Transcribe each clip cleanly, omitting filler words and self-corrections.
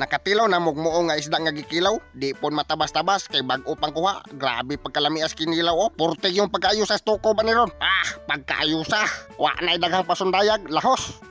nakatilaw na mugmuo nga isda nga gikilaw. Di pon matabas-tabas kay bag-o pang kuha. Grabe pagkalamias kinilaw oh. Porte yung pagkaayo sa stoko ba ni ron? Pagkaayo sa. Wa na daghang pasundayag lahos.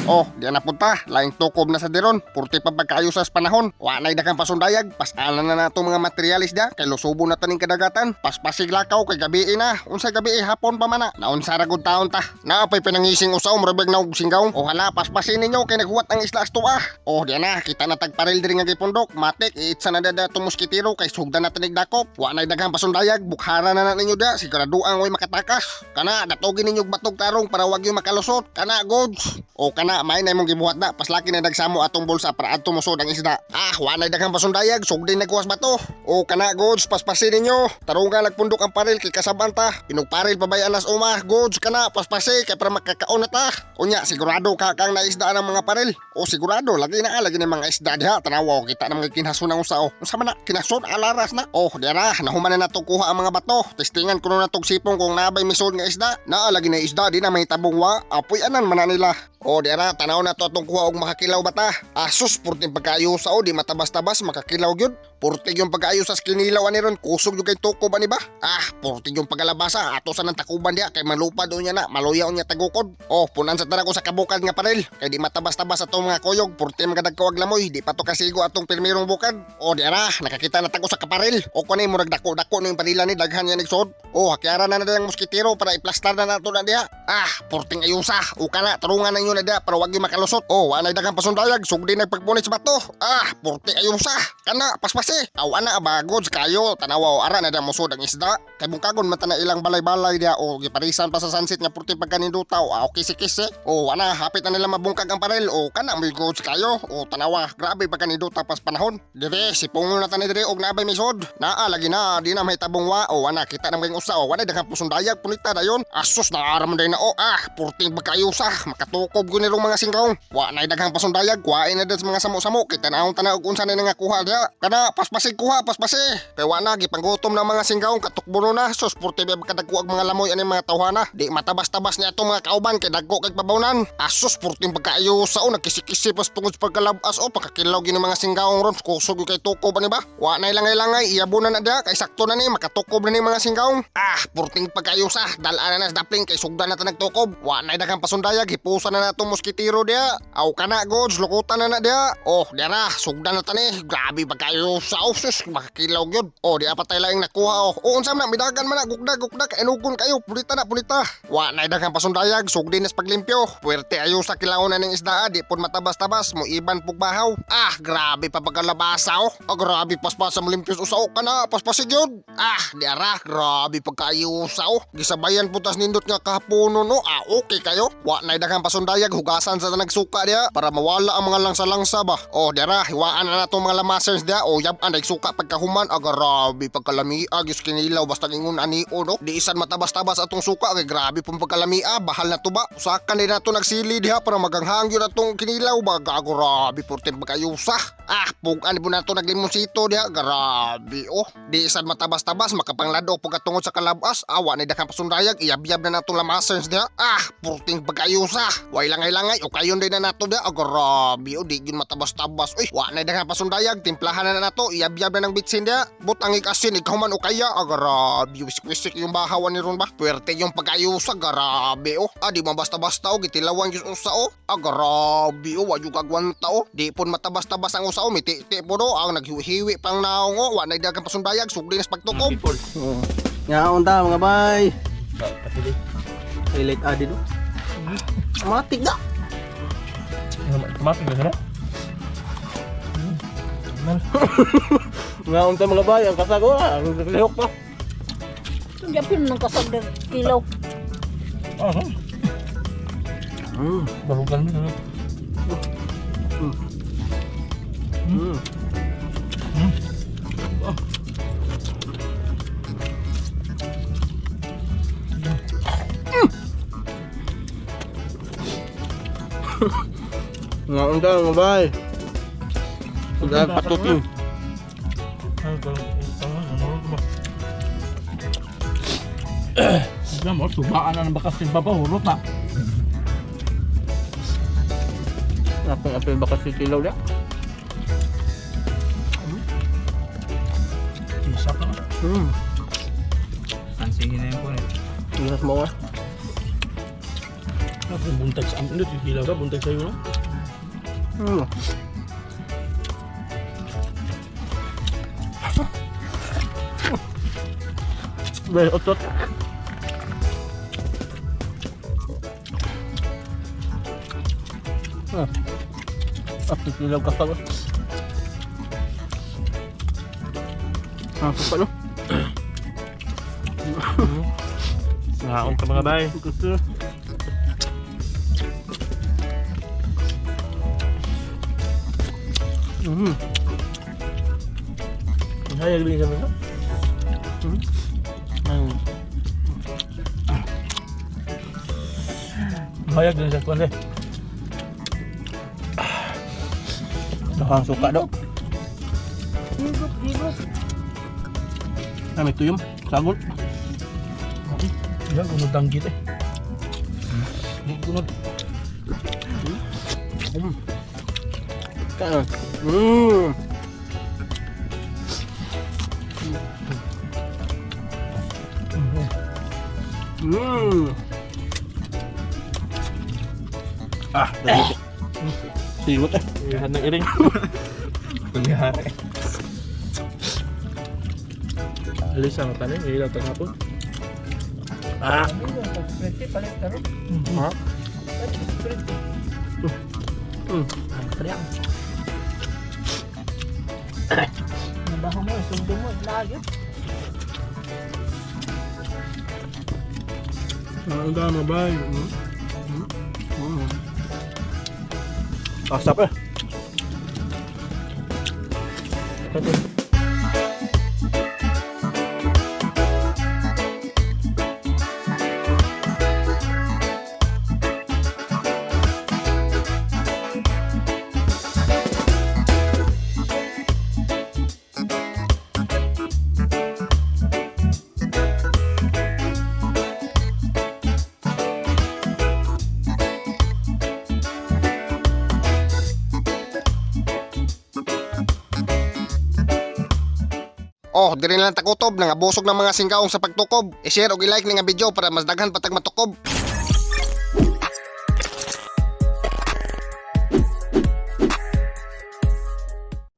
Oh, diyan na punta. Laing tukob na sa diron. Purti pa pagkaayo sa panahon. Wa na'y daghang pasundayag. Pasalan na nato mga materialis da. Kay lusubo na taning kadagatan. Paspasig lakaw kay gabi na. Unsa gabi hapon pa man na. Naunsa ra gud taon ta. Naapay pinangising usaw murabag na og singgaw. O hala, paspasin ninyo kay naghuwat ang isla asto ah. Oh, diyan na. Kita na tagparil diri nga gipundok. Matik, iitsa na dada itong muskitiro kay sugdan na tanig dakop. Wa na'y daghang pasundayag. Bukhara na ninyo da. Siguraduang way makatakas. Kana, datogin ninyo batog tarong para wag yung makalusot. Kana, goods. O kana may na imong gibuhat na paslaki na dagsamo atong bulsa para adto mosod ang isda. Wa na daghang pasundayag sugdi nagkuwas bato. O kana goods paspasin ninyo. Tarungan nagpundok ang paril kay kasaban ta. Pinugparil pabayan nas umah goods kana paspasi kay para makakaon na ta. Unya sigurado ka kang naisda ng mga paril. O sigurado lagi na mga isda diha tanawa kita na mga kinhason ng usao. Unsa man na kinhason alaras na. Oh dira nahuman na nato kuha ang mga bato. Testingan kuno natog sipong kung nabay misod nga isda. Naa lagi na isda di na may tabong wa. Apoy anan man nila. O dira tanaw na to atong kuha og makakilaw bata. Asus purting pagkaayo sa o di matabas-tabas makakilaw gyud. Purtig yung pag-ayo sa skinilaw ani ron kusog yung kay tukob ani ba? Purtig yung pag-alabasa ato sa nang takuban diha kay malupad unya na maluyaw niya tagukod. Oh punan sa tara ko sa kabukad nga paril kay di matabas-tabas atong mga kuyog purti magadag kawag lamoy di pa to kasigo atong pirmirong bukad. O di ara nakakita na tago sa kaparil o kunay murag dako-dako no yung panila ni daghan niya nigsod. O hakyara na ng moskitero para iplastar na nato na diha. Purting ayusa o kana tarungan na yun na diha para wag yung makalusot. O anay daghang pasundayag sugdi nagpagpunit sa bato. Purting ayusa kana paspas aw ana abagod kayo tanawa ara na da mosod ang isda kay bungkagon man na ilang balay-balay dia o giparisan pa sa sunset nga purti pagkanindutaw kisi-kisi o ana hapit na nila mabungkag ang parel o kana may goods kayo o tanawa grabe pagkanindutaw pas panahon dire sipong na tani dire og nabay misod naa lagi na di na may tabong wa o ana kita nang usa o wala daghang pusundayag punita dayon asus na aram day na purti pagkayusa makatukob guni rong mga singkaw wa na daghang pasundayag kuhain na sa mga samo-samo kita naon tanaw unsa na nga kuha dia kana paspasig kuha paspasi kay wala gipanggutom ng mga singgaong katukbuno na sus portibe kadagko ang mga lamoy ani mga tawhana di matabas-tabas niya itong mga kauban kay dagko kay pabawnan asus porting pagkaayo sa nagkisi-kisi pas tungod sa pagkalabas o pagkakilaw gini mga singgaong ron kusog yung kay tukob ani ba wa na ilangay-langay iyabunan na dia kay sakto na ni makatukob na ni mga singgaong porting pagkaayo sa dalan na dapling kay sugdan na ta nagtukob wa na daghang pasundayag hipusan na natong moskitero dia aw kana goods lukutan na dia dira sugdan na ta ni grabe pagkaayo sa sus makakilaw gyud di apat tay laing nakuha unsa man midagan man gugdag enugon kayo pulita wa na daghang pasundayag sugdi nas paglimpyo puwerte ayo sa kilawon na ning isda di pud matabas-tabas mo iban pug bahaw grabe pa pagkalabasa grabe paspas sa limpyos usaw kana paspas gyud di ara grabe pagkaayo sa gisabayan putas nindot nga kahaponon okay kayo wa na daghang pasundayag hugasan sa nagsuka dia para mawala ang mga langsa-langsa ba di ara hiwaan na nato mga lamasers dia yab suka pagkahuman grabe pagkalamia gyud kinilaw basta ingon ani di isan matabas-tabas atong suka kay grabe pong pagkalamia bahal na to ba usakan din nato nagsili diha para maganghang gyud atong kinilaw ba grabe porte pagkayusa pugan po nato naglimonsito diha grabe di isan matabas-tabas makapanglado pagkatungod sa kalabas awa ni daghang pasundayag iyab-yab na natong lamasers diha porting pagkayusa way langay-langay o kayon din na nato diha grabe di gyud matabas-tabas wa na daghang pasundayag timplahan na nato iyab-yab na ng bitsin dia butang ikasin ikaw man o kaya grabe wisik-wisik yung bahawan ni ron ba puwerte yung pag-ayusa grabe di mo basta-basta gitilawan yung usa grabe wa yung kagwanta di pun matabas-tabas ang usa miti-ti po ang naghiwi pang naong wa na daghang pasundayag sugdi nas pagtukob ngaon ta mga bay hilit adi do matik da matik na ngaon ta mga bay ang kasago lihok pa Japin ng kasag ng kilaw. Barugan mo na. Ngaon ta mga bay udah patutin mo, subaan na ng bakas yung papahurot na. apel bakas si kilaw dia Isa ka. Pansingin na yun po eh. Ingat mo ah. Ako buntag sa amin. Ito, hilaw ka. Buntag sa'yo, no? Dahil otot. At hilaw ka pa ba? Apa no? Naon ka mga bay. Hayag din kami no? Hayag din sa kuwan eh. Nakang suka daw. Higop. Kami tuyom, sagol. Ya, gunod danggit eh. Gunod. Kan. Ah, siwot eh. Ihan ng iring. Kunyari. Alis ang tanin, ilaw tanapon. Ah, Palit ka rin. Ha? priang. Nabaho mo, sundo mo, lagi. Ang dama bay. Asap eh. Oh, diri lang takutob nang abusog ng mga singkaong sa pagtukob. I-share og i-like ni nga video para mas daghan patag matukob.